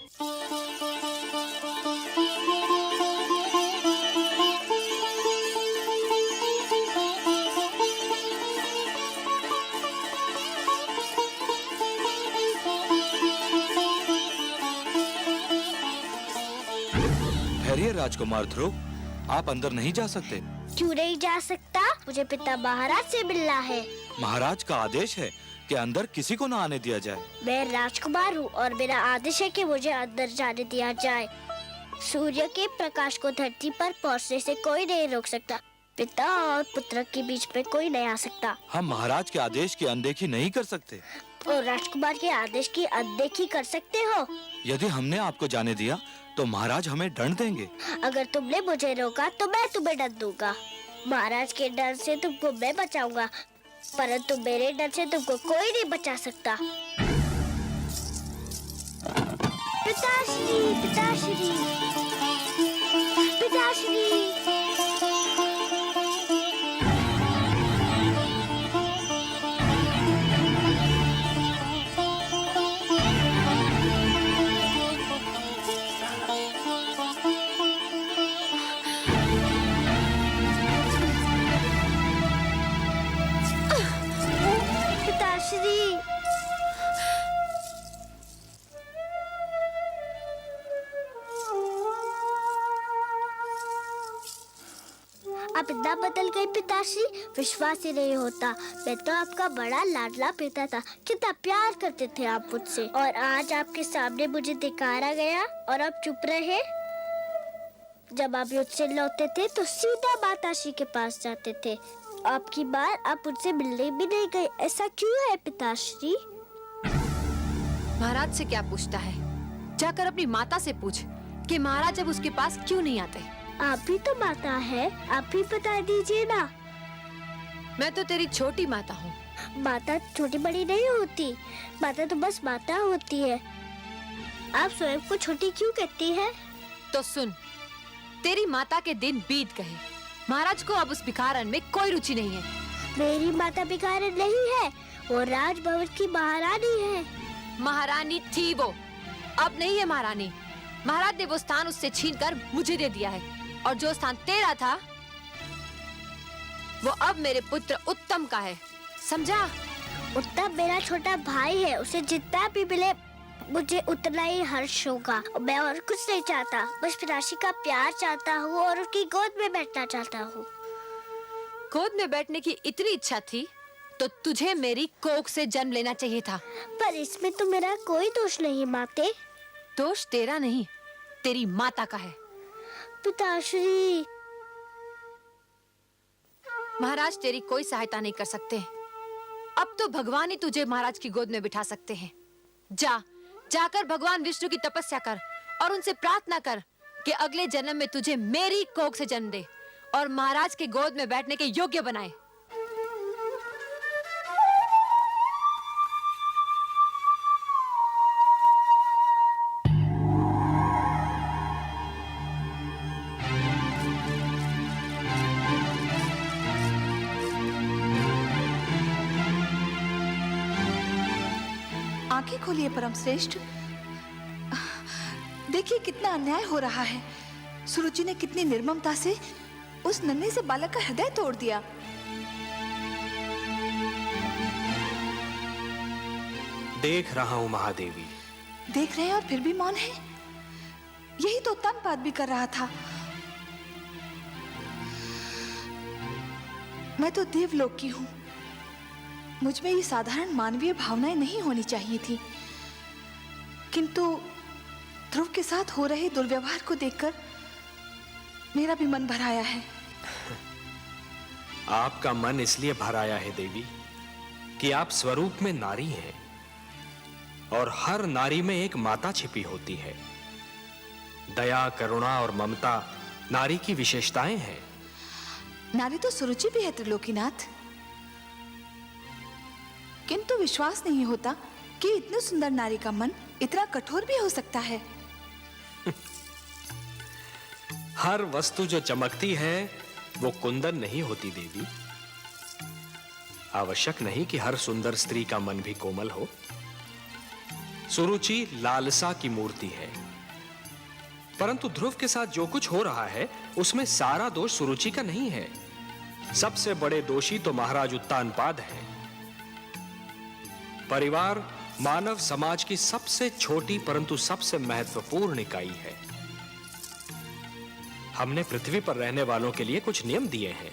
ठहरिए राजकुमार ध्रुव, आप अंदर नहीं जा सकते। क्यों नहीं जा सकता? मुझे पिता महाराज से मिलना है। महाराज का आदेश है कि अंदर किसी को न आने दिया जाए। मैं राजकुमार हूँ और मेरा आदेश है कि मुझे अंदर जाने दिया जाए। सूर्य के प्रकाश को धरती पर पहुँचने से कोई नहीं रोक सकता। पिता और पुत्र के बीच में कोई नहीं आ सकता। हम महाराज के आदेश की अनदेखी नहीं कर सकते। और राजकुमार के आदेश की अनदेखी कर सकते हो? यदि हमने आपको जाने दिया तो महाराज हमें दंड देंगे। अगर तुमने मुझे रोका तो मैं तुम्हें दंड दूंगा। महाराज के डर से तुमको मैं बचाऊंगा, परंतु मेरे डर से तुमको कोई नहीं बचा सकता। पिताश्री, पिताश्री, पिताश्री। आप इतना बदल गए पिताश्री, विश्वास ही नहीं होता। मैं तो आपका बड़ा लाडला पिता था, कितना प्यार करते थे आप मुझसे, और आज आपके सामने मुझे धिक्कारा गया और आप चुप रहे। जब आप युद्ध से लौटते थे तो सीधा माताश्री के पास जाते थे। आपकी बार आप मुझसे मिलने भी नहीं गए, ऐसा क्यों है पिताश्री? महाराज से क्या पूछता है? जाकर अपनी माता से पूछ कि महाराज अब उसके पास क्यों नहीं आते। आप भी तो माता है, आप भी बता दीजिए ना। मैं तो तेरी छोटी माता हूँ। माता छोटी बड़ी नहीं होती, माता तो बस माता होती है। आप स्वयं को छोटी क्यों कहती है? तो सुन, तेरी माता के दिन बीत गए। महाराज को अब उस भिखारन में कोई रुचि नहीं है। मेरी माता भिखारन नहीं है, वो राजभवन की महारानी है। महारानी थी वो, अब नहीं है महारानी। महाराज ने वो स्थान उससे छीनकर मुझे दे दिया है, और जो स्थान तेरा था वो अब मेरे पुत्र उत्तम का है, समझा? उत्तम मेरा छोटा भाई है, उसे जितना भी मिले मुझे उतना ही हर्ष होगा। मैं और कुछ नहीं चाहता, बस पिताश्री का प्यार चाहता हूँ और उसकी गोद में बैठना चाहता हूँ। गोद में बैठने की इतनी इच्छा थी तो तुझे मेरी कोख से जन्म लेना चाहिए था। पर इसमें तो मेरा कोई दोष नहीं माते। दोष तेरा नहीं, तेरी माता का है। पिताश्री, महाराज तेरी कोई सहायता नहीं कर सकते। अब तो भगवान ही तुझे महाराज की गोद में बिठा सकते हैं। जाकर भगवान विष्णु की तपस्या कर और उनसे प्रार्थना कर कि अगले जन्म में तुझे मेरी कोख से जन्म दे और महाराज के गोद में बैठने के योग्य बनाए। आंखें खोलिए परम श्रेष्ठ, देखिए कितना अन्याय हो रहा है। सुरुचि ने कितनी निर्ममता से उस नन्हे से बालक का हृदय तोड़ दिया। देख रहा हूं महादेवी। देख रहे हैं और फिर भी मौन है? यही तो तनपात भी कर रहा था। मैं तो देवलोक की हूं, मुझ में ये साधारण मानवीय भावनाएं नहीं होनी चाहिए थी, किंतु ध्रुव के साथ हो रहे दुर्व्यवहार को देखकर मेरा भी मन भर आया है। आपका मन इसलिए भर आया है देवी कि आप स्वरूप में नारी हैं और हर नारी में एक माता छिपी होती है। दया, करुणा और ममता नारी की विशेषताएं हैं। नारी तो सुरुचि भी है त्रिलोकीनाथ, किंतु विश्वास नहीं होता कि इतनी सुंदर नारी का मन इतना कठोर भी हो सकता है। हर वस्तु जो चमकती है वो कुंदन नहीं होती देवी। आवश्यक नहीं कि हर सुंदर स्त्री का मन भी कोमल हो। सुरुचि लालसा की मूर्ति है, परंतु ध्रुव के साथ जो कुछ हो रहा है उसमें सारा दोष सुरुचि का नहीं है। सबसे बड़े दोषी तो महाराज उत्तानपाद हैं। परिवार मानव समाज की सबसे छोटी परंतु सबसे महत्वपूर्ण इकाई है। हमने पृथ्वी पर रहने वालों के लिए कुछ नियम दिए हैं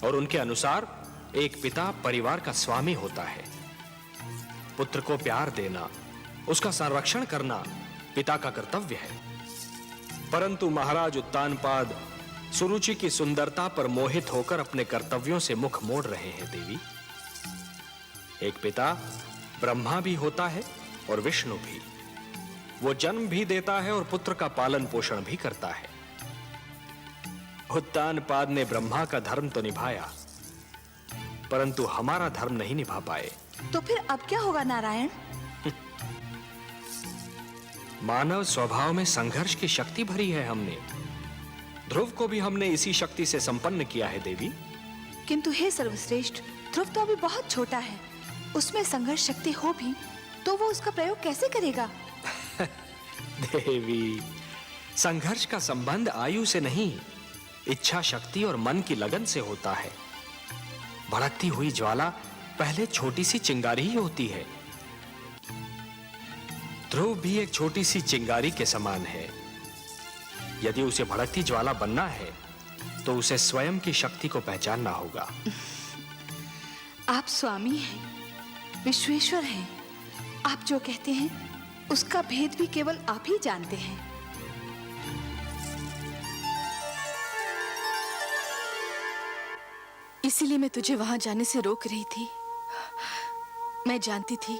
और उनके अनुसार एक पिता परिवार का स्वामी होता है। पुत्र को प्यार देना, उसका संरक्षण करना पिता का कर्तव्य है। परंतु महाराज उत्तानपाद सुरुचि की सुंदरता पर मोहित होकर अपने कर्तव्यों से मुख मोड़ रहे हैं देवी। एक पिता ब्रह्मा भी होता है और विष्णु भी। वो जन्म भी देता है और पुत्र का पालन पोषण भी करता है। उत्तानपाद ने ब्रह्मा का धर्म तो निभाया, परंतु हमारा धर्म नहीं निभा पाए। तो फिर अब क्या होगा नारायण? मानव स्वभाव में संघर्ष की शक्ति भरी है हमने। ध्रुव को भी हमने इसी शक्ति से संपन्न किया है देवी। किंतु हे सर्वश्रेष्ठ, ध्रुव तो अभी बहुत छोटा है। उसमें संघर्ष शक्ति हो भी तो वो उसका प्रयोग कैसे करेगा? देवी, संघर्ष का संबंध आयु से नहीं, इच्छा शक्ति और मन की लगन से होता है। भड़कती हुई ज्वाला पहले छोटी सी चिंगारी ही होती है। ध्रुव भी एक छोटी सी चिंगारी के समान है। यदि उसे भड़कती ज्वाला बनना है तो उसे स्वयं की शक्ति को पहचानना होगा। आप स्वामी हैं, विश्वेश्वर हैं। आप जो कहते हैं उसका भेद भी केवल आप ही जानते हैं। इसीलिए मैं तुझे वहां जाने से रोक रही थी। मैं जानती थी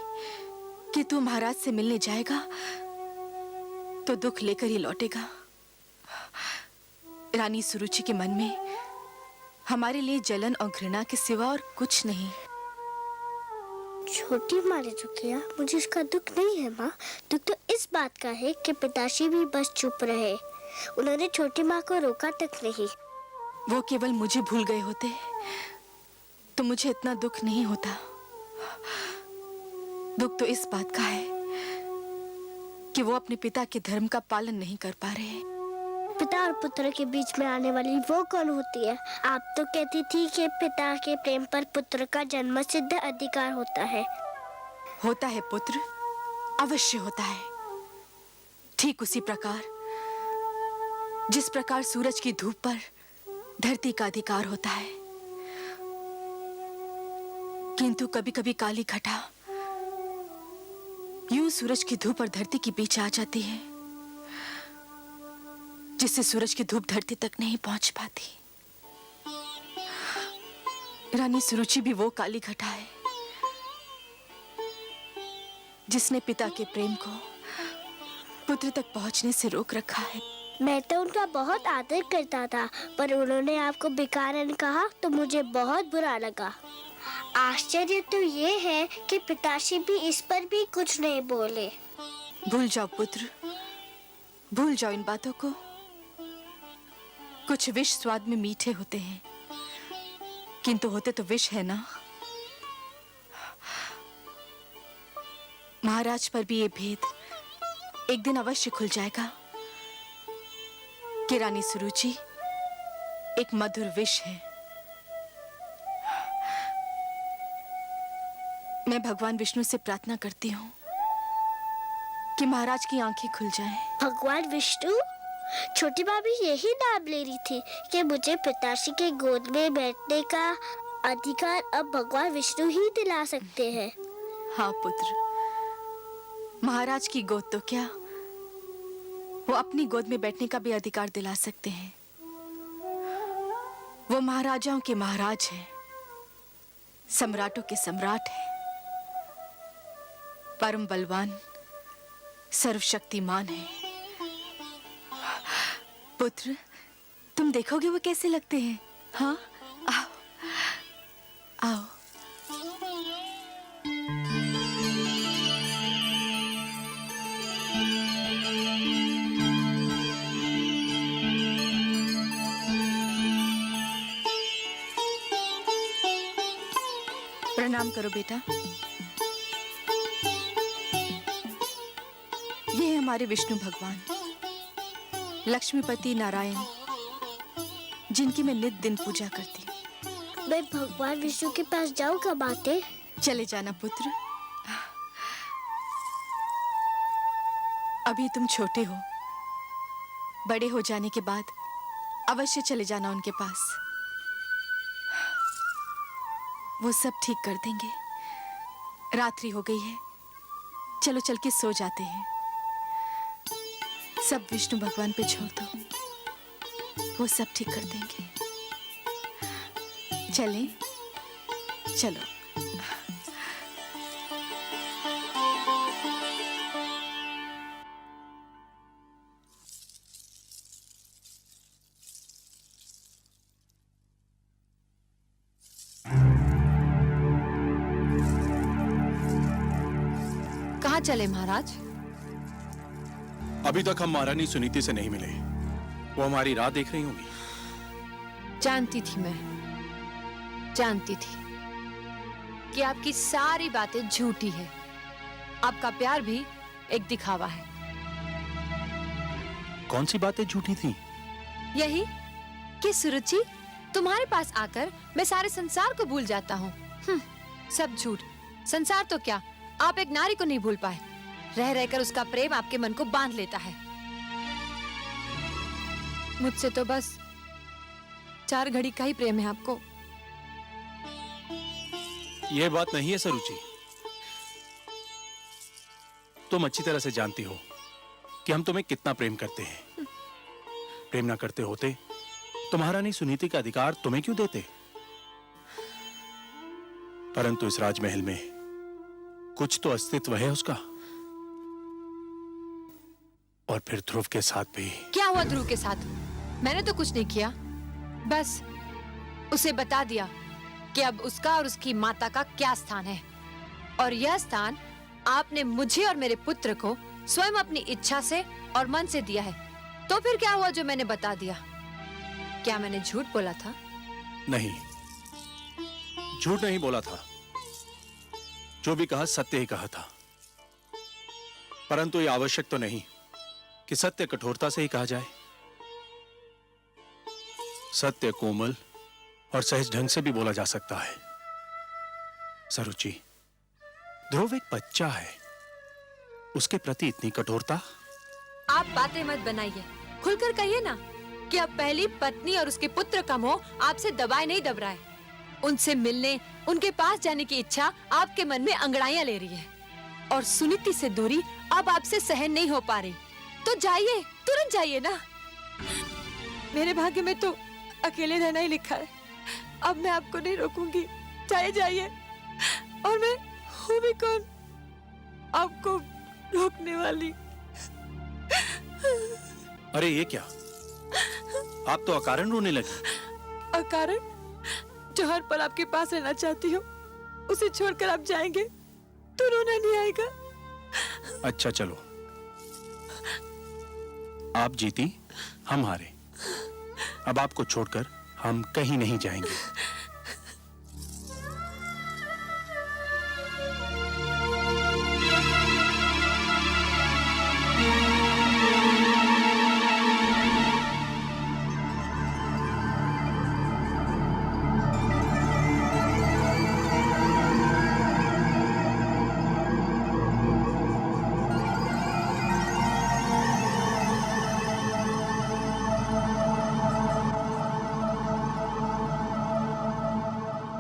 कि तू महाराज से मिलने जाएगा तो दुख लेकर ही लौटेगा। रानी सुरुचि के मन में हमारे लिए जलन और घृणा के सिवा और कुछ नहीं। छोटी माँ ने जो किया मुझे इसका दुख नहीं है माँ। दुख तो इस बात का है कि पिताश्री भी बस चुप रहे। उन्होंने छोटी माँ को रोका तक नहीं। वो केवल मुझे भूल गए होते तो मुझे इतना दुख नहीं होता। दुख तो इस बात का है कि वो अपने पिता के धर्म का पालन नहीं कर पा रहे। पिता और पुत्र के बीच में आने वाली वो कौन होती है? आप तो कहती थी कि पिता के प्रेम पर पुत्र का जन्म सिद्ध अधिकार होता है। होता है पुत्र, अवश्य होता है। ठीक उसी प्रकार जिस प्रकार सूरज की धूप पर धरती का अधिकार होता है। किंतु कभी कभी काली घटा यूं सूरज की धूप और धरती के बीच आ जाती है, जिससे सूरज की धूप धरती तक नहीं पहुंच पाती। रानी सुरुचि भी वो काली घटा है जिसने पिता के प्रेम को पुत्र तक पहुंचने से रोक रखा है। मैं तो उनका बहुत आदर करता था, पर उन्होंने आपको बेकारन कहा तो मुझे बहुत बुरा लगा। आश्चर्य तो ये है कि पिताश्री भी इस पर भी कुछ नहीं बोले। भूल जाओ पुत्र, भूल जाओ इन बातों को। कुछ विष स्वाद में मीठे होते हैं, किंतु होते तो विष है ना। महाराज पर भी ये भेद एक दिन अवश्य खुल जाएगा कि रानी सुरुचि एक मधुर विष है। मैं भगवान विष्णु से प्रार्थना करती हूँ कि महाराज की आंखें खुल जाएं। भगवान विष्णु? छोटी भाभी यही नाम ले रही थी कि मुझे पिताश्री के गोद में बैठने का अधिकार अब भगवान विष्णु ही दिला सकते हैं। हाँ पुत्र, महाराज की गोद तो क्या, वो अपनी गोद में बैठने का भी अधिकार दिला सकते हैं। वो महाराजाओं के महाराज हैं, सम्राटों के सम्राट हैं, परम बलवान, सर्वशक्तिमान है। पुत्र, तुम देखोगे वो कैसे लगते हैं। हाँ, आओ आओ। प्रणाम करो बेटा। हमारे विष्णु भगवान लक्ष्मीपति नारायण, जिनकी मैं नित दिन पूजा करती हूँ। मैं भगवान विष्णु के पास जाऊँ कब आते? चले जाना पुत्र, अभी तुम छोटे हो, बड़े हो जाने के बाद अवश्य चले जाना उनके पास। वो सब ठीक कर देंगे। रात्रि हो गई है, चलो चल के सो जाते हैं। सब विष्णु भगवान पे छोड़ दो, वो सब ठीक कर देंगे। चलें? चलो। कहाँ चले महाराज? अभी तक हम महारानी सुनीति से नहीं मिले। वो हमारी राह देख रही होंगी। जानती थी मैं, जानती थी कि आपकी सारी बातें झूठी है। आपका प्यार भी एक दिखावा है। कौन सी बातें झूठी थी? यही कि सुरुचि, तुम्हारे पास आकर मैं सारे संसार को भूल जाता हूँ। सब झूठ। संसार तो क्या, आप एक नारी को नहीं भूल पाए। रह रहकर उसका प्रेम आपके मन को बांध लेता है। मुझसे तो बस 4 घड़ी का ही प्रेम है आपको। यह बात नहीं है सरुचि। तुम अच्छी तरह से जानती हो कि हम तुम्हें कितना प्रेम करते हैं। प्रेम ना करते होते तो महारानी सुनीति का अधिकार तुम्हें क्यों देते? परंतु इस राजमहल में कुछ तो अस्तित्व है उसका। और फिर ध्रुव के साथ भी। क्या हुआ ध्रुव के साथ? मैंने तो कुछ नहीं किया, बस उसे बता दिया कि अब उसका और उसकी माता का क्या स्थान है। और यह स्थान आपने मुझे और मेरे पुत्र को स्वयं अपनी इच्छा से और मन से दिया है। तो फिर क्या हुआ जो मैंने बता दिया? क्या मैंने झूठ बोला था? नहीं, झूठ नहीं बोला था। जो भी कहा सत्य ही कहा था। परंतु यह आवश्यक तो नहीं कि सत्य कठोरता से ही कहा जाए। सत्य कोमल और सहज ढंग से भी बोला जा सकता है। सरुचि, ध्रुव एक बच्चा है, उसके प्रति इतनी कठोरता? आप बातें मत बनाइए, खुलकर कहिए ना कि अब पहली पत्नी और उसके पुत्र का मोह आपसे दबाए नहीं दब रहा है। उनसे मिलने, उनके पास जाने की इच्छा आपके मन में अंगड़ाइयां ले रही है। और सुनीति से दूरी अब आपसे सहन नहीं हो पा रही। तो जाइए, तुरंत जाइए ना। मेरे भाग्य में तो अकेले रहना ही लिखा है। अब मैं आपको नहीं रोकूंगी। जाइए जाइए। और मैं हूँ भी कौन आपको रोकने वाली? अरे ये क्या, आप तो अकारण रोने लगी। अकारण? जो हर पल आपके पास रहना चाहती हो, उसे छोड़कर आप जाएंगे तो रोना नहीं आएगा? अच्छा चलो, आप जीती, हम हारे। अब आपको छोड़कर हम कहीं नहीं जाएंगे।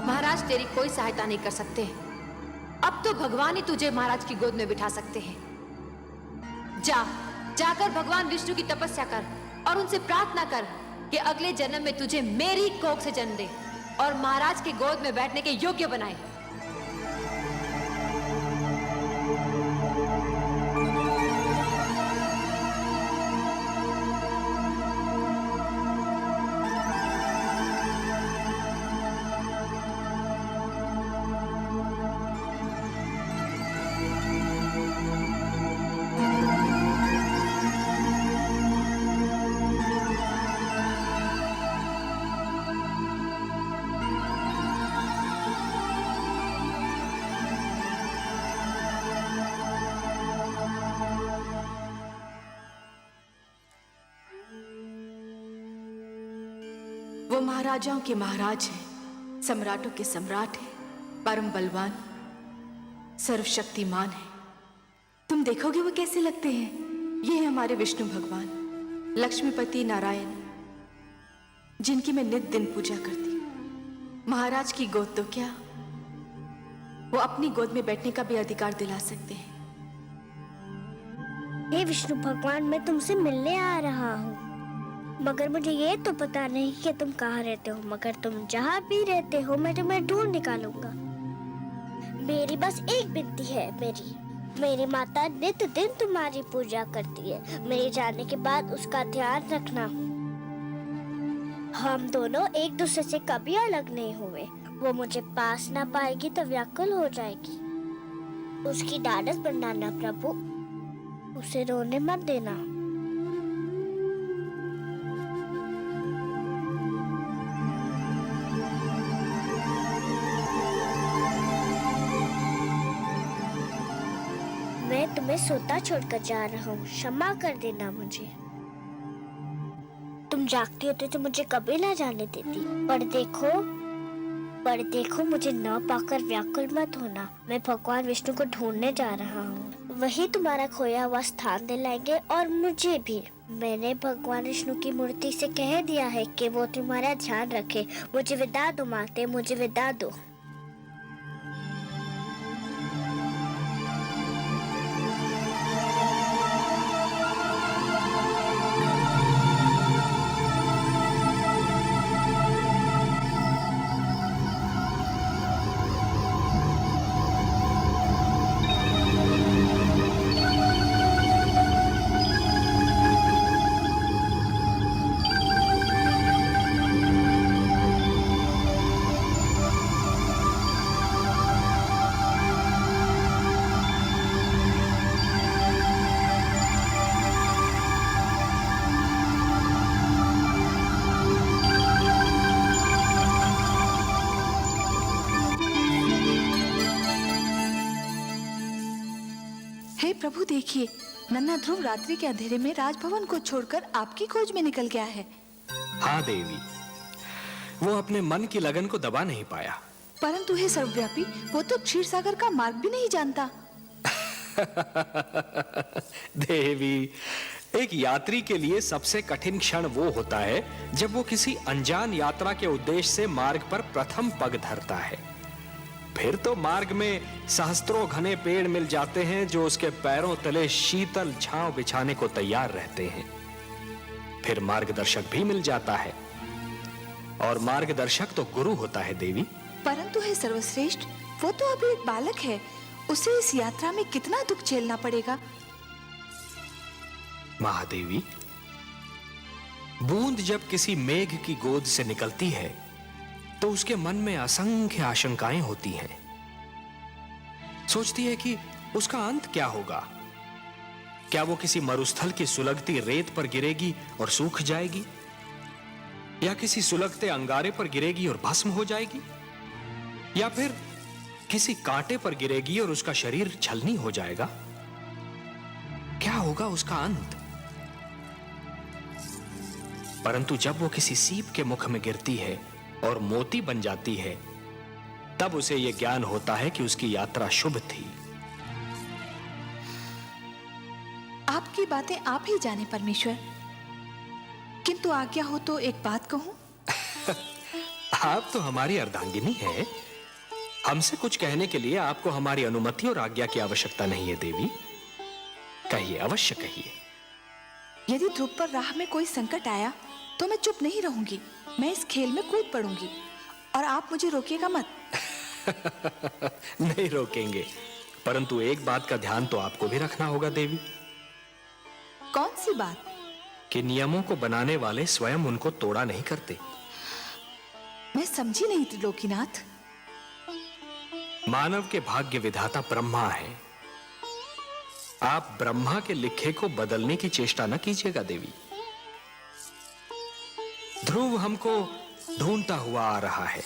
महाराज तेरी कोई सहायता नहीं कर सकते। अब तो भगवान ही तुझे महाराज की गोद में बिठा सकते हैं। जाकर भगवान विष्णु की तपस्या कर और उनसे प्रार्थना कर कि अगले जन्म में तुझे मेरी कोख से जन्म दे और महाराज की गोद में बैठने के योग्य बनाए। वो महाराजाओं के महाराज हैं, सम्राटों के सम्राट हैं, परम बलवान, सर्वशक्तिमान है। तुम देखोगे वो कैसे लगते हैं। ये है हमारे विष्णु भगवान, लक्ष्मीपति नारायण, जिनकी मैं नित दिन पूजा करती हूँ। महाराज की गोद तो क्या, वो अपनी गोद में बैठने का भी अधिकार दिला सकते हैं। हे विष्णु भगवान, मैं तुमसे मिलने आ रहा हूँ, मगर मुझे ये तो पता नहीं कि तुम कहाँ रहते हो। मगर तुम जहाँ भी रहते हो मैं तुम्हें ढूंढ निकालूंगा। मेरी बस एक विनती है, मेरी माता नित दिन तुम्हारी पूजा करती है। मेरे जाने के बाद उसका ध्यान रखना। हम दोनों एक दूसरे से कभी अलग नहीं हुए। वो मुझे पास ना पाएगी तो व्याकुल हो जाएगी। उसकी ढाढ़स बढ़ाना प्रभु, उसे रोने मत देना। मैं तुम्हें सोता छोड़कर जा रहा हूँ, क्षमा कर देना मुझे। तुम जागती होती तो मुझे कभी ना जाने देती। पर देखो मुझे न पाकर व्याकुल मत होना। मैं भगवान विष्णु को ढूंढने जा रहा हूँ। वही तुम्हारा खोया हुआ स्थान दिलाएंगे और मुझे भी। मैंने भगवान विष्णु की मूर्ति से कह दिया है कि वो तुम्हारा ध्यान रखे। मुझे विदा दो माते, मुझे विदा दो। हे प्रभु, देखिए नन्हा ध्रुव रात्रि के अंधेरे में राजभवन को छोड़कर आपकी खोज में निकल गया है। हाँ देवी, वो अपने मन की लगन को दबा नहीं पाया। परंतु हे सर्वव्यापी, वो तो क्षीर सागर का मार्ग भी नहीं जानता। देवी, एक यात्री के लिए सबसे कठिन क्षण वो होता है जब वो किसी अनजान यात्रा के उद्देश्य से मार्ग पर प्रथम पग धरता है। फिर तो मार्ग में सहस्त्रों घने पेड़ मिल जाते हैं जो उसके पैरों तले शीतल छांव बिछाने को तैयार रहते हैं। फिर मार्गदर्शक भी मिल जाता है, और मार्गदर्शक तो गुरु होता है देवी। परंतु हे सर्वश्रेष्ठ, वो तो अभी एक बालक है। उसे इस यात्रा में कितना दुख झेलना पड़ेगा। महादेवी, बूंद जब किसी मेघ की गोद से निकलती है तो उसके मन में असंख्य आशंकाएं होती हैं। सोचती है कि उसका अंत क्या होगा। क्या वो किसी मरुस्थल की सुलगती रेत पर गिरेगी और सूख जाएगी, या किसी सुलगते अंगारे पर गिरेगी और भस्म हो जाएगी, या फिर किसी कांटे पर गिरेगी और उसका शरीर छलनी हो जाएगा। क्या होगा उसका अंत। परंतु जब वो किसी सीप के मुख में गिरती है और मोती बन जाती है, तब उसे यह ज्ञान होता है कि उसकी यात्रा शुभ थी। आपकी बातें आप ही जाने परमेश्वर, किंतु आज्ञा हो तो एक बात कहूं। आप तो हमारी अर्धांगिनी हैं। हमसे कुछ कहने के लिए आपको हमारी अनुमति और आज्ञा की आवश्यकता नहीं है देवी। कहिए, अवश्य कहिए। यदि ध्रुव पर राह में कोई संकट आया तो मैं चुप नहीं रहूंगी। मैं इस खेल में कूद पड़ूंगी और आप मुझे रोकिएगा मत। नहीं रोकेंगे, परंतु एक बात का ध्यान तो आपको भी रखना होगा देवी। कौन सी बात? कि नियमों को बनाने वाले स्वयं उनको तोड़ा नहीं करते। मैं समझी नहीं त्रिलोकीनाथ। मानव के भाग्य विधाता ब्रह्मा है। आप ब्रह्मा के लिखे को बदलने की चेष्टा न कीजिएगा देवी। ध्रुव हमको ढूंढता हुआ आ रहा है,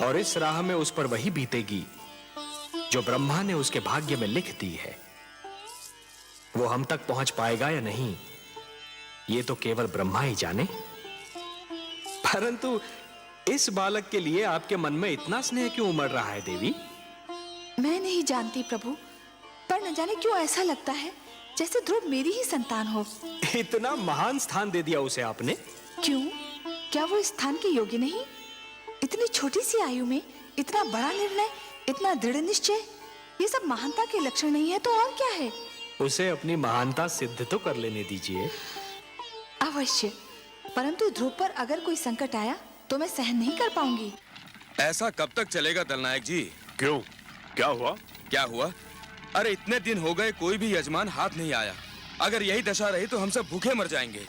और इस राह में उस पर वही बीतेगी जो ब्रह्मा ने उसके भाग्य में लिख दी है। वो हम तक पहुंच पाएगा या नहीं, ये तो केवल ब्रह्मा ही जाने। परंतु इस बालक के लिए आपके मन में इतना स्नेह क्यों उमड़ रहा है देवी? मैं नहीं जानती प्रभु, पर न जाने क्यों ऐसा लगता है जैसे ध्रुव मेरी ही संतान हो। इतना महान स्थान दे दिया उसे आपने। क्यों? क्या वो इस स्थान के योग्य नहीं? इतनी छोटी सी आयु में इतना बड़ा निर्णय, इतना दृढ़ निश्चय, ये सब महानता के लक्षण नहीं है तो और क्या है? उसे अपनी महानता सिद्ध तो कर लेने दीजिए। अवश्य, परंतु ध्रुव पर अगर कोई संकट आया तो मैं सहन नहीं कर पाऊंगी। ऐसा कब तक चलेगा दलनायक जी? क्यों, क्या हुआ? क्या हुआ? अरे इतने दिन हो गए कोई भी यजमान हाथ नहीं आया। अगर यही दशा रही तो हम सब भूखे मर जाएंगे।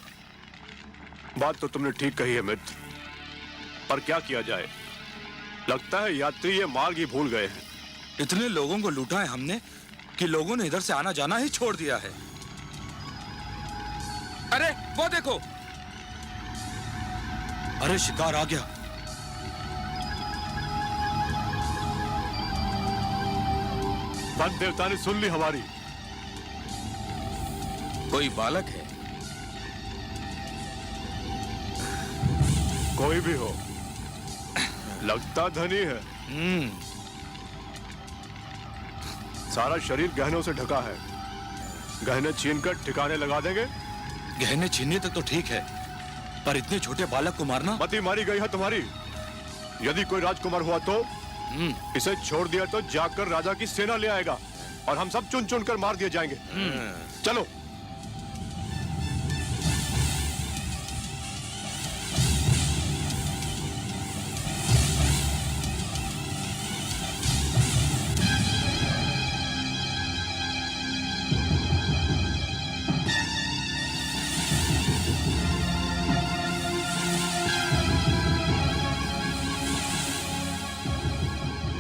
बात तो तुमने ठीक कही है मित्र, पर क्या किया जाए? लगता है यात्री ये मार्ग ही भूल गए हैं। इतने लोगों को लूटा है हमने कि लोगों ने इधर से आना जाना ही छोड़ दिया है। अरे वो देखो, अरे शिकार आ गया। वन देवता ने सुन ली हमारी। कोई बालक है। कोई भी हो, लगता धनी है। सारा शरीर गहनों से ढका है। गहने छीनकर ठिकाने लगा देंगे। गहने छीनने तक तो ठीक है, पर इतने छोटे बालक को मारना। मती मारी गई है तुम्हारी। यदि कोई राजकुमार हुआ तो इसे छोड़ दिया तो जाकर राजा की सेना ले आएगा और हम सब चुन चुन कर मार दिए जाएंगे। चलो।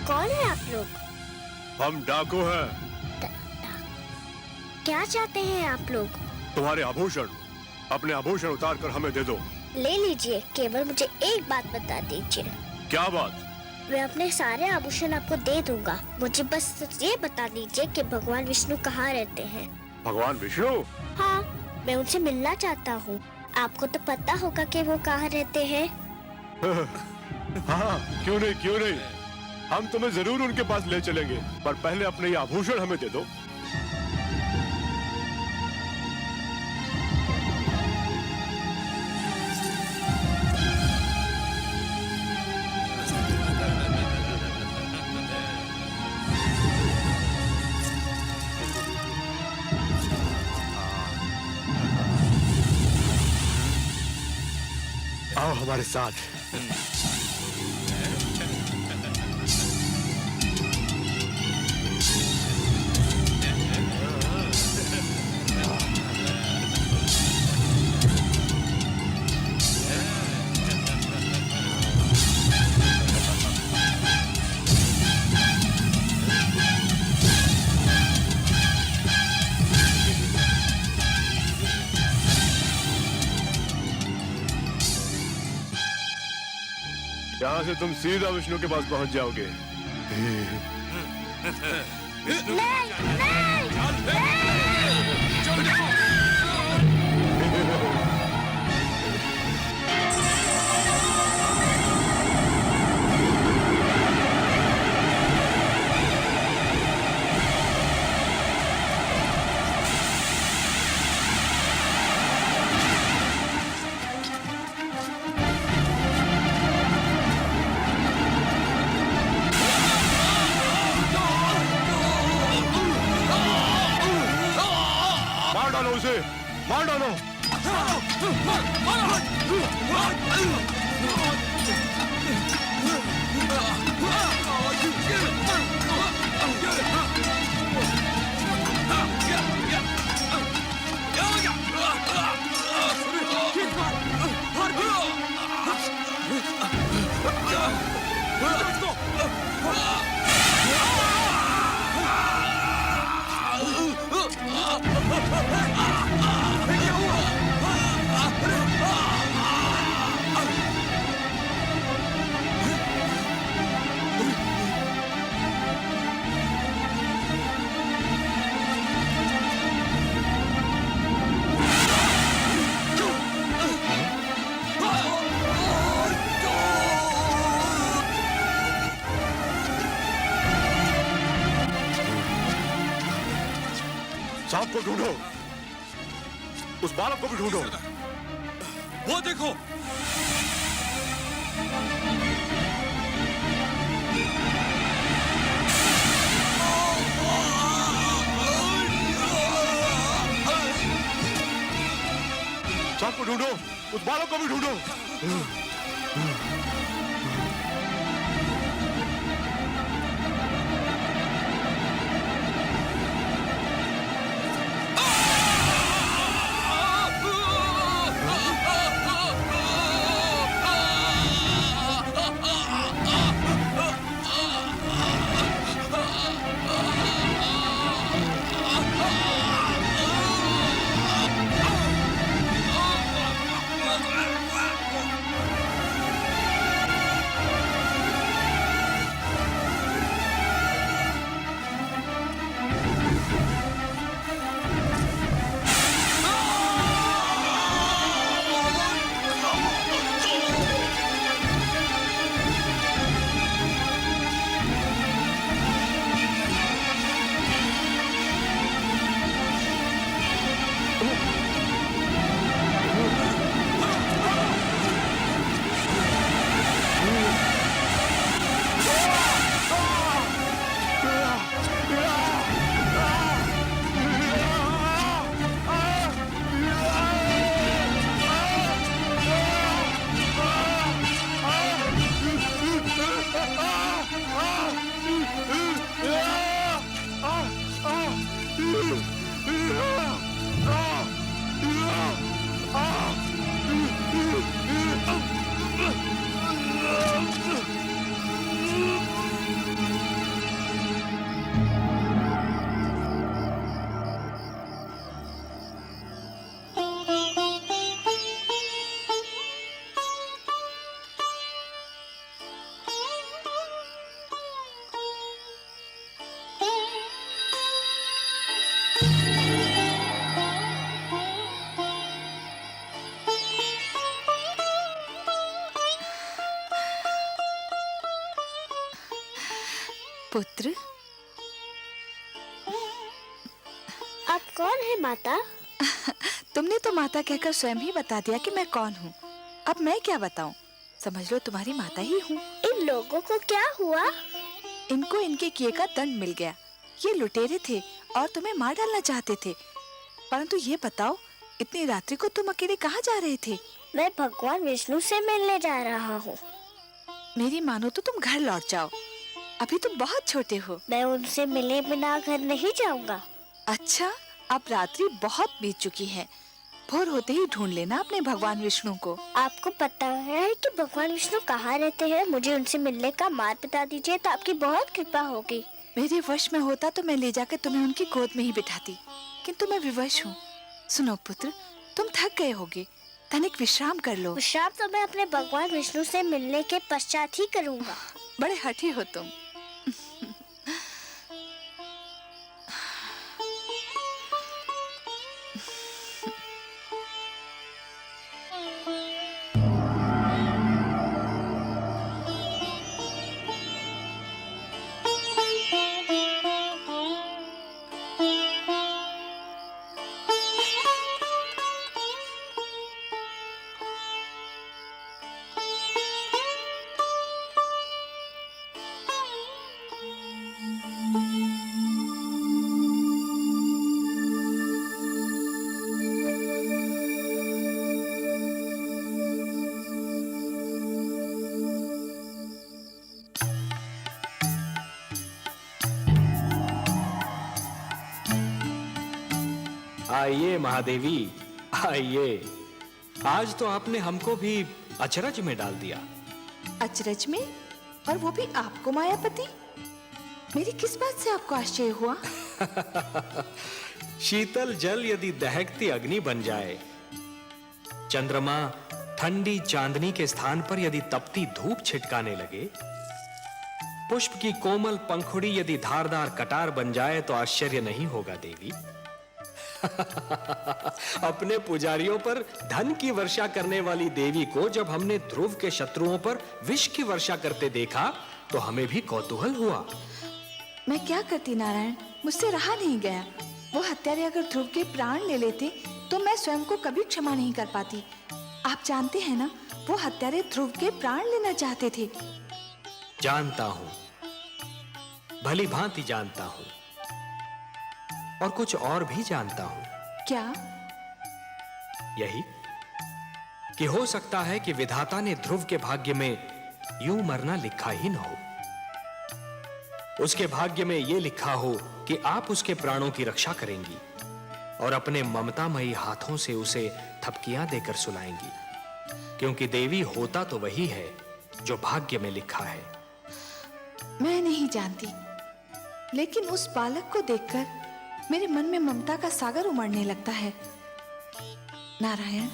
कौन है आप लोग? हम डाकू हैं। क्या चाहते हैं आप लोग? तुम्हारे आभूषण, अपने आभूषण उतार कर हमें दे दो। ले लीजिए, केवल मुझे एक बात बता दीजिए। क्या बात? मैं अपने सारे आभूषण आपको दे दूंगा। मुझे बस ये बता दीजिए कि भगवान विष्णु कहाँ रहते हैं। भगवान विष्णु? हाँ, मैं उनसे मिलना चाहता हूँ। आपको तो पता होगा कि वो कहाँ रहते हैं। हाँ, क्यों नहीं, क्यों नहीं। हम तुम्हें जरूर उनके पास ले चलेंगे, पर पहले अपने ये आभूषण हमें दे दो। आओ हमारे साथ। यहाँ से तुम सीधा विष्णु के पास पहुंच जाओगे। मार डालो उसे, मार डालो। सांप को ढूंढो, उस बालक को भी ढूंढो। वो देखो, सांप को ढूंढो, उस बालक को भी ढूंढो। पुत्र, आप कौन है माता? तुमने तो माता कहकर स्वयं ही बता दिया कि मैं कौन हूँ। अब मैं क्या बताऊं? समझ लो तुम्हारी माता ही हूँ। इन लोगों को क्या हुआ? इनको इनके किए का दंड मिल गया। ये लुटेरे थे और तुम्हें मार डालना चाहते थे। परंतु ये बताओ, इतनी रात्रि को तुम अकेले कहाँ जा रहे थे? मैं भगवान विष्णु से मिलने जा रहा हूँ। मेरी मानो तो तुम घर लौट जाओ, अभी तुम बहुत छोटे हो। मैं उनसे मिले बिना घर नहीं जाऊंगा। अच्छा, अब रात्रि बहुत बीत चुकी है। भोर होते ही ढूंढ लेना अपने भगवान विष्णु को। आपको पता है कि भगवान विष्णु कहाँ रहते हैं? मुझे उनसे मिलने का मार्ग बता दीजिए तो आपकी बहुत कृपा होगी। मेरे वश में होता तो मैं ले जाकर तुम्हें उनकी गोद में ही बिठाती, किंतु मैं विवश हूँ। सुनो पुत्र, तुम थक गए होगे, तनिक विश्राम कर लो। विश्राम तो मैं अपने भगवान विष्णु से मिलने के पश्चात ही करूँगा। बड़े हठी हो तुम। आइए महादेवी, आइए। आज तो आपने हमको भी अचरज में डाल दिया। अचरज में? और वो भी आपको मायापति? मेरी किस बात से आपको आश्चर्य हुआ? शीतल जल यदि दहकती अग्नि बन जाए, चंद्रमा ठंडी चांदनी के स्थान पर यदि तपती धूप छिटकाने लगे, पुष्प की कोमल पंखुड़ी यदि धारदार कटार बन जाए तो आश्चर्य नहीं होगा देवी। अपने पुजारियों पर धन की वर्षा करने वाली देवी को जब हमने ध्रुव के शत्रुओं पर विष की वर्षा करते देखा तो हमें भी कौतूहल हुआ। मैं क्या करती नारायण, मुझसे रहा नहीं गया। वो हत्यारे अगर ध्रुव के प्राण ले लेते तो मैं स्वयं को कभी क्षमा नहीं कर पाती। आप जानते हैं ना, वो हत्यारे ध्रुव के प्राण लेना चाहते थे। जानता हूं, भली भांति जानता हूं, और कुछ और भी जानता हूं। क्या? यही कि हो सकता है कि विधाता ने ध्रुव के भाग्य में यूं मरना लिखा ही न हो। उसके भाग्य में यह लिखा हो कि आप उसके प्राणों की रक्षा करेंगी और अपने ममतामयी हाथों से उसे थपकियां देकर सुलाएंगी, क्योंकि देवी होता तो वही है जो भाग्य में लिखा है। मैं नहीं जानती, लेकिन उस बालक को देखकर मेरे मन में ममता का सागर उमड़ने लगता है। नारायण,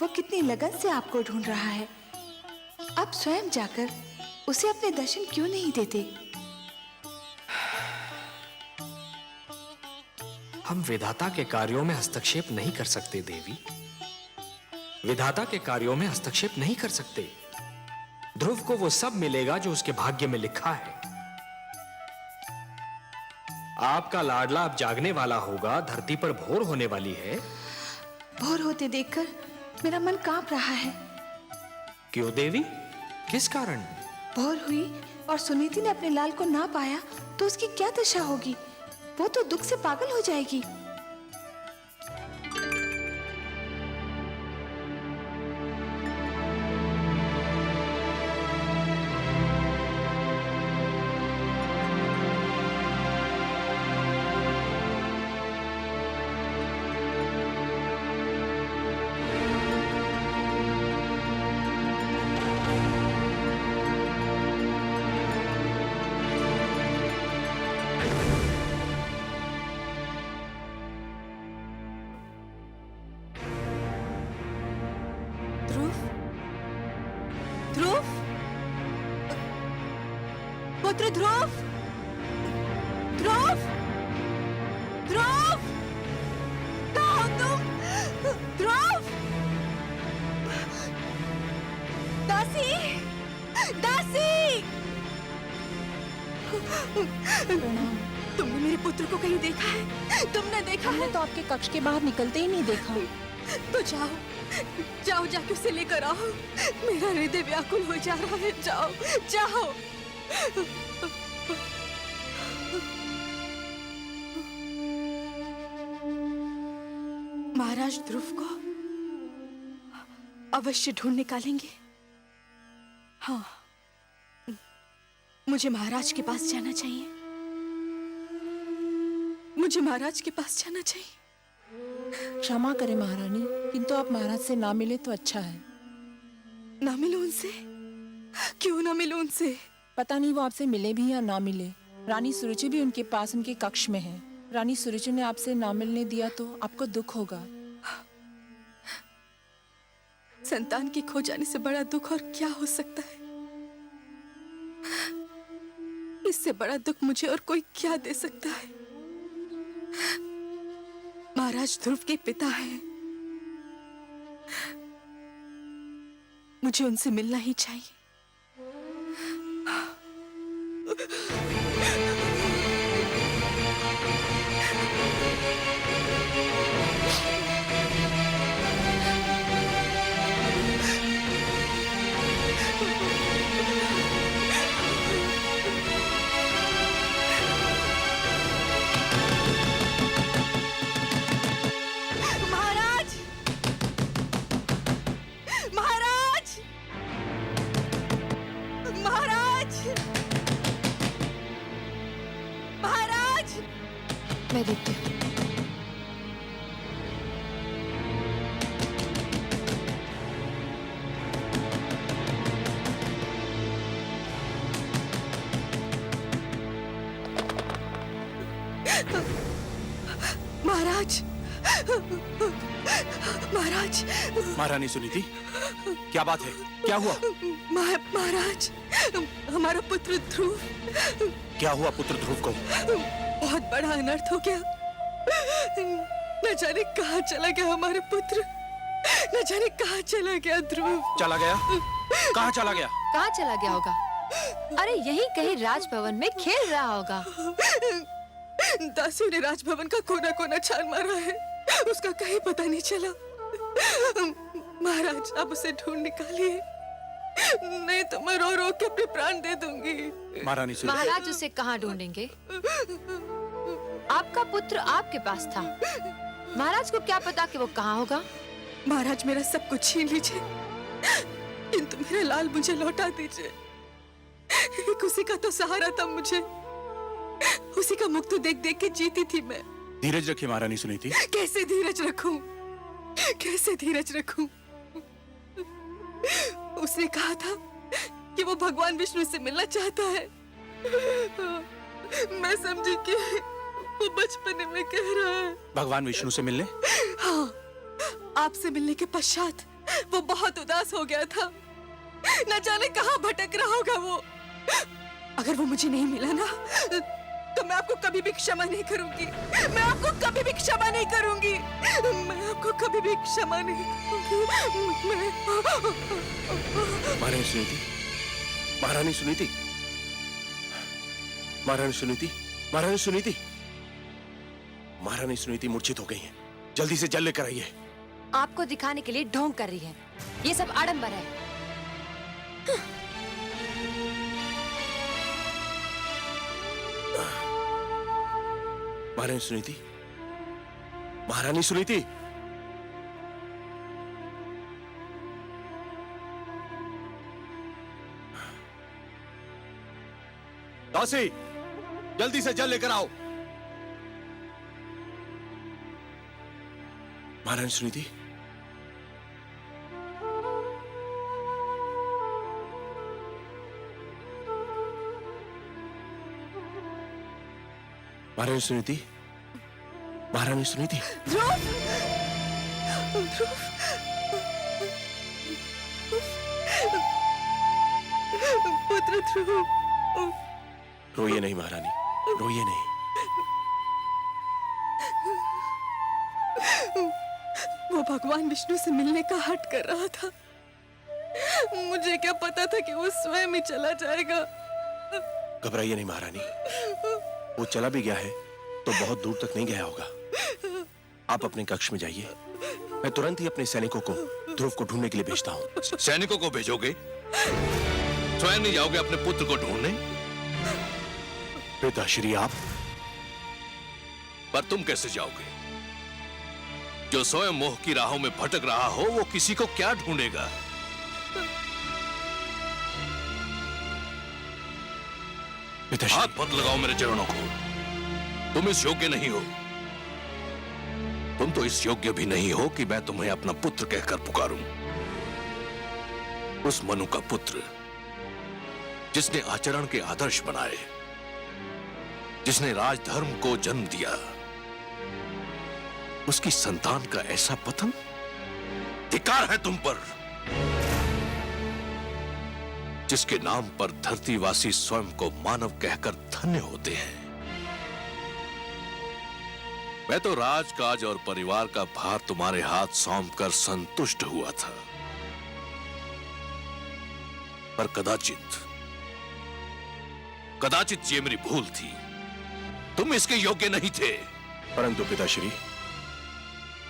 वो कितनी लगन से आपको ढूंढ रहा है। आप स्वयं जाकर उसे अपने दर्शन क्यों नहीं देते? हम विधाता के कार्यों में हस्तक्षेप नहीं कर सकते देवी, विधाता के कार्यों में हस्तक्षेप नहीं कर सकते। ध्रुव को वो सब मिलेगा जो उसके भाग्य में लिखा है। आपका लाडला अब जागने वाला होगा, धरती पर भोर होने वाली है। भोर होते देखकर मेरा मन कांप रहा है। क्यों देवी, किस कारण? भोर हुई और सुनीति ने अपने लाल को ना पाया तो उसकी क्या दशा होगी? वो तो दुख से पागल हो जाएगी। ध्रुव, पुत्र ध्रुव, ध्रुव, ध्रुव, कहाँ हो तुम? ध्रुव, दासी, दासी, तुमने मेरे पुत्र को कहीं देखा है? तुमने देखा है? तो आपके कक्ष के बाहर निकलते ही नहीं देखा। तो जाओ, जाओ जाके उसे लेकर आओ। मेरा हृदय व्याकुल हो जा रहा है। जाओ, जाओ। महाराज ध्रुव को अवश्य ढूंढ निकालेंगे। हाँ, मुझे महाराज के पास जाना चाहिए। मुझे महाराज के पास जाना चाहिए। क्षमा करें महारानी, किंतु आप महाराज से ना मिले तो अच्छा है। ना मिलो उनसे? क्यों ना मिलो उनसे? पता नहीं वो आपसे मिले भी या ना मिले। रानी सुरुचि भी उनके पास उनके कक्ष में है। रानी सुरुचि ने आपसे ना मिलने दिया तो आपको दुख होगा। संतान के खो जाने से बड़ा दुख और क्या हो सकता है? इससे बड़ा दुख मुझे और कोई क्या दे सकता है? महाराज ध्रुव के पिता हैं। मुझे उनसे मिलना ही चाहिए। मैं देखती हूँ। महाराज, महाराज। महारानी सुनीति, क्या बात है? क्या हुआ? महाराज, हमारा पुत्र ध्रुव। क्या हुआ पुत्र ध्रुव को? बहुत बड़ा अनर्थ हो गया। न जाने कहाँ चला गया हमारा पुत्र। न जाने कहाँ चला गया ध्रुव। चला गया? कहाँ चला गया? कहाँ चला गया होगा? अरे यही कहीं राजभवन में खेल रहा होगा। दासियों ने राजभवन का कोना कोना छान मारा है, उसका कहीं पता नहीं चला। महाराज आप उसे ढूंढ निकालिए, नहीं तो मैं रो रो के अपने प्राण दे दूंगी। महारानी सुनीति, महाराज उसे कहाँ ढूंढेंगे? आपका पुत्र आपके पास था, महाराज को क्या पता कि वो कहाँ होगा? महाराज मेरा सब कुछ छीन लीजिए, किंतु मेरा लाल मुझे लौटा दीजिए। एक उसी का तो सहारा था मुझे, उसी का मुख तो देख देख के जीती थी मैं। धीरज रखिए महारानी सुनीति। कैसे धीरज रखूं, कैसे धीरज रखूं? उसने कहा था कि वो भगवान विष्णु से मिलना चाहता है। मैं समझी कि वो बचपने में कह रहा है। भगवान विष्णु से मिलने? हाँ, आपसे मिलने के पश्चात वो बहुत उदास हो गया था, न जाने कहाँ भटक रहा होगा वो। अगर वो मुझे नहीं मिला ना, तो मैं आपको कभी भी क्षमा नहीं करूंगी, मैं आपको कभी भी क्षमा नहीं करूंगी, मैं आपको कभी भी क्षमा नहीं करूंगी। महारानी सुनीति, महारानी सुनीति, महारानी सुनीति, महारानी सुनीति, महारानी सुनीति मूर्छित हो गई हैं। जल्दी से जल लेकर आइए। आपको दिखाने के लिए ढोंग कर रही है, ये सब आडंबर है। महारानी सुनीति, महारानी सुनीति, दासी जल्दी से जल लेकर आओ। महारानी सुनीति, महारानी सुनीति, महारानी सुनीति। ध्रुव, ध्रुव, पुत्र ध्रुव। रोइए नहीं महारानी, रोइए नहीं। वो भगवान विष्णु से मिलने का हट कर रहा था, मुझे क्या पता था कि वो स्वयं ही चला जाएगा। घबराइए नहीं महारानी, वो चला भी गया है तो बहुत दूर तक नहीं गया होगा। आप अपने कक्ष में जाइए, मैं तुरंत ही अपने सैनिकों को ध्रुव को ढूंढने के लिए भेजता हूँ। सैनिकों को भेजोगे? स्वयं नहीं जाओगे अपने पुत्र को ढूंढने? पिताश्री आप? पर तुम कैसे जाओगे? जो स्वयं मोह की राहों में भटक रहा हो वो किसी को क्या ढूंढेगा? हाथ मत लगाओ मेरे चरणों को, तुम इस योग्य नहीं हो। तुम तो इस योग्य भी नहीं हो कि मैं तुम्हें अपना पुत्र कहकर पुकारूं। उस मनु का पुत्र जिसने आचरण के आदर्श बनाए, जिसने राजधर्म को जन्म दिया, उसकी संतान का ऐसा पतन? धिक्कार है तुम पर, जिसके नाम पर धरतीवासी स्वयं को मानव कहकर धन्य होते हैं। मैं तो राजकाज और परिवार का भार तुम्हारे हाथ सौंपकर संतुष्ट हुआ था, पर कदाचित ये मेरी भूल थी। तुम इसके योग्य नहीं थे। परंतु पिताश्री,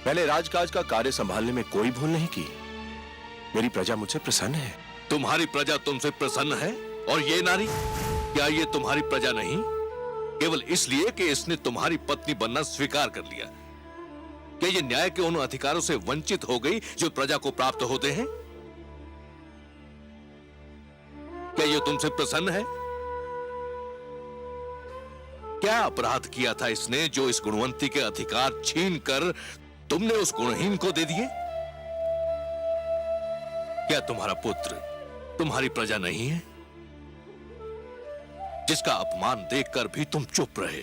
मैंने राजकाज का कार्य संभालने में कोई भूल नहीं की। मेरी प्रजा मुझसे प्रसन्न है। तुम्हारी प्रजा तुमसे प्रसन्न है, और ये नारी, क्या ये तुम्हारी प्रजा नहीं? केवल इसलिए कि इसने तुम्हारी पत्नी बनना स्वीकार कर लिया। क्या ये न्याय के उन अधिकारों से वंचित हो गई जो प्रजा को प्राप्त होते हैं? क्या ये तुमसे प्रसन्न है? क्या अपराध किया था इसने जो इस गुणवंती के अधिकार छीनकर तुमने उस गुणहीन को दे दिए? क्या तुम्हारा पुत्र तुम्हारी प्रजा नहीं है, जिसका अपमान देखकर भी तुम चुप रहे,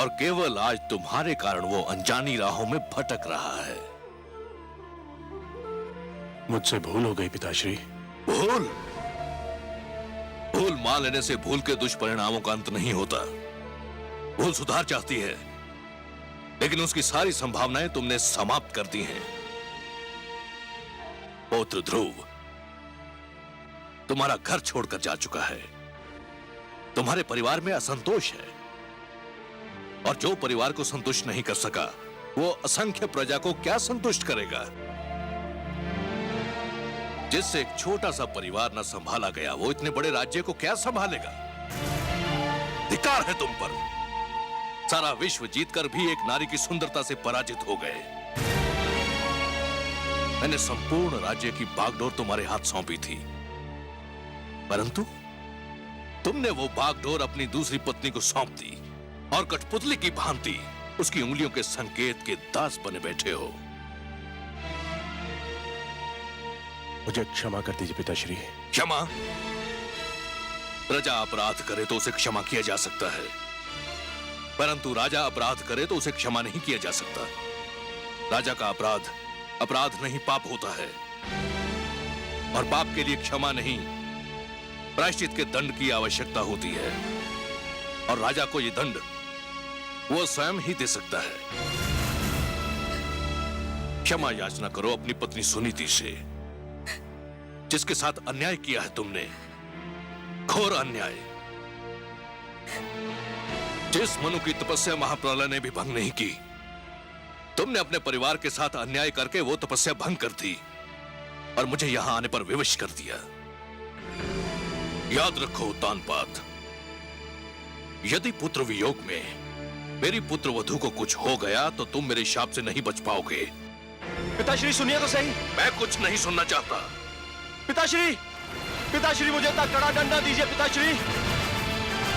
और केवल आज तुम्हारे कारण वो अनजानी राहों में भटक रहा है? मुझसे भूल हो गई पिताश्री। भूल मान लेने से भूल के दुष्परिणामों का अंत नहीं होता। भूल सुधार चाहती है, लेकिन उसकी सारी संभावनाएं तुमने समाप्त कर दी हैं। पौत्र ध्रुव तुम्हारा घर छोड़कर जा चुका है, तुम्हारे परिवार में असंतोष है, और जो परिवार को संतुष्ट नहीं कर सका वो असंख्य प्रजा को क्या संतुष्ट करेगा? जिससे एक छोटा सा परिवार न संभाला गया वो इतने बड़े राज्य को क्या संभालेगा? धिक्कार है तुम पर। सारा विश्व जीतकर भी एक नारी की सुंदरता से पराजित हो गए। मैंने संपूर्ण राज्य की बागडोर तुम्हारे हाथ सौंपी थी, परंतु तुमने वो बागडोर अपनी दूसरी पत्नी को सौंप दी और कठपुतली की भांति उसकी उंगलियों के संकेत के दास बने बैठे हो। मुझे क्षमा कर दीजिए पिताश्री। क्षमा? प्रजा अपराध करे तो उसे क्षमा किया जा सकता है, परंतु राजा अपराध करे तो उसे क्षमा नहीं किया जा सकता। राजा का अपराध अपराध नहीं पाप होता है, और पाप के लिए क्षमा नहीं प्रायश्चित के दंड की आवश्यकता होती है, और राजा को यह दंड वो स्वयं ही दे सकता है। क्षमा याचना करो अपनी पत्नी सुनीति से, जिसके साथ अन्याय किया है तुमने, घोर अन्याय। जिस मनु की तपस्या महाप्रलय ने भी भंग नहीं की, तुमने अपने परिवार के साथ अन्याय करके वो तपस्या भंग कर दी और मुझे यहां आने पर विवश कर दिया। याद रखो तानपात, यदि पुत्र वियोग में मेरी पुत्र वधू को कुछ हो गया तो तुम मेरे शाप से नहीं बच पाओगे। पिताश्री सुनिए तो सही। मैं कुछ नहीं सुनना चाहता। पिताश्री, पिताश्री मुझे इतना कड़ा डंडा दीजिए पिताश्री।